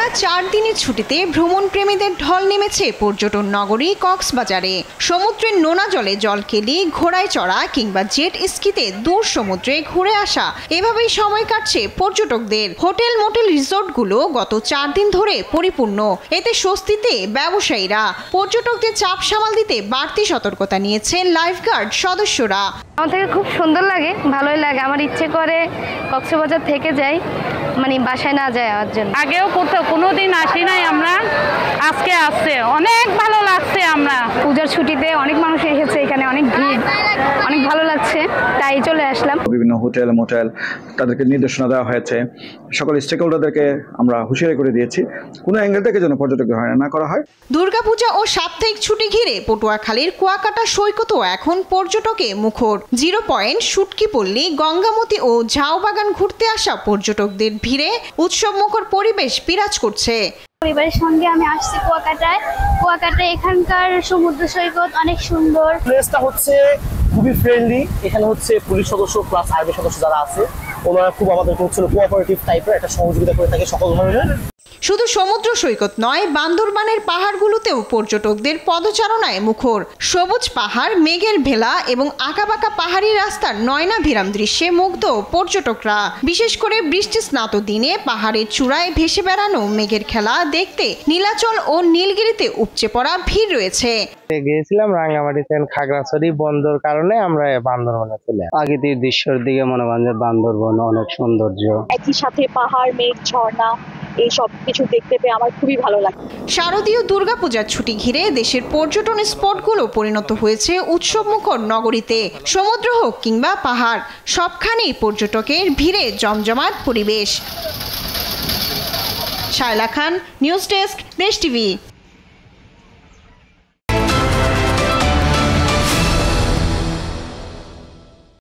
টানা 4 দিনের ছুটিতে ভ্রমণ প্রেমীদের ঢল নেমেছে পর্যটন নগরী কক্সবাজারে। সমুদ্রের নোনা জলে জল কেলি, ঘোড়ায় চড়া কিংবা জেট স্কিতে দূর সমুদ্রে ঘুরে আসা, এভাবেই সময় কাটছে পর্যটকদের। হোটেল মোটেল রিসোর্টগুলো গত 4 দিন ধরে পরিপূর্ণ। এতে স্বস্তিতে ব্যবসায়ীরা। পর্যটকদের চাপ সামাল দিতে বাড়তি সতর্কতা নিয়েছে লাইফগার্ড সদস্যরা। আমার থেকে খুব সুন্দর লাগে, ভালোই লাগে। আমার ইচ্ছে করে কক্সবাজার থেকে যাই, মানে বাসায় না যাওয়ার জন্য। আগেও কোনোদিন আসি নাই আমরা, আজকে আসছে, অনেক ভালো লাগছে। আমরা পূজার ছুটিতে অনেক মানুষ এসেছে, এখানে অনেক ভিড়, অনেক ভালো লাগছে, তাই চলে আসলাম। বিভিন্ন হোটেল মোটেল তাদেরকে নির্দেশনা দেওয়া হয়েছে, সকল স্টেক হোল্ডারদেরকে আমরা হুঁশিয়ারি করে দিয়েছি কোনো অ্যাঙ্গেল থেকে যেন পর্যটকদের হয়রানি না করা হয়। দুর্গাপূজা ও সাপ্তাহিক ছুটি ঘিরে পটুয়াখালীর কুয়াকাটা সৈকতও এখন পর্যটকে মুখর। 0 পয়েন্ট, শুটকিপল্লী, গঙ্গামতি ও ঝাউবাগান ঘুরতে আসা পর্যটকদের ভিড়ে উৎসবমুখর পরিবেশ বিরাজ করছে। পরিবারের সঙ্গে আমি আসছি কুয়াকাটায় এখানকার সমুদ্র সৈকত অনেক সুন্দর। প্লেসটা হচ্ছে খুবই ফ্রেন্ডলি। এখানে হচ্ছে পুলিশ সদস্য প্লাস আর্মি সদস্য যারা আছে ওনারা খুব আমাদেরকে হচ্ছে কোঅপারেটিভ টাইপের একটা সহযোগিতা করে থাকে সকল ধরনের। শুধু সমুদ্র সৈকত নয়, বান্দরবানের পাহাড়গুলোতেও পর্যটকদের পদচারণায় মুখর। সবুজ পাহাড়, মেঘের ভেলা এবং আঁকাবাঁকা পাহাড়ি রাস্তার নয়নাভিরাম দৃশ্যে মুগ্ধ পর্যটকরা। বিশেষ করে বৃষ্টি স্নাত দিনে পাহাড়ের চূড়ায় ভেসে বেড়ানো মেঘের খেলা দেখতে নীলাচল ও নীলগিরিতে উপচে পড়া ভিড় রয়েছে। গিয়েছিলাম রাঙ্গামাটিতে, খাগড়াছড়ি বন্ধর কারণে আমরা বান্দরবনে চলে প্রাকৃতিক দৃশ্যের দিকে মনে করেন যে বান্দরবন অনেক সৌন্দর্য। একই সাথে পাহাড়, মেঘ, ঝর্ণা এই সব কিছু দেখতে পেয়ে আমার খুবই ভালো লাগে। শারদীয় দুর্গাপূজার ছুটি ঘিরে দেশের পর্যটন স্পটগুলো পরিণত হয়েছে উৎসবমুখর নগরীতে। সমুদ্র হোক কিংবা পাহাড়, সবখানেই পর্যটকের ভিড়ে জমজমাট পরিবেশ। শায়লা খান, নিউজ ডেস্ক, দেশ টিভি।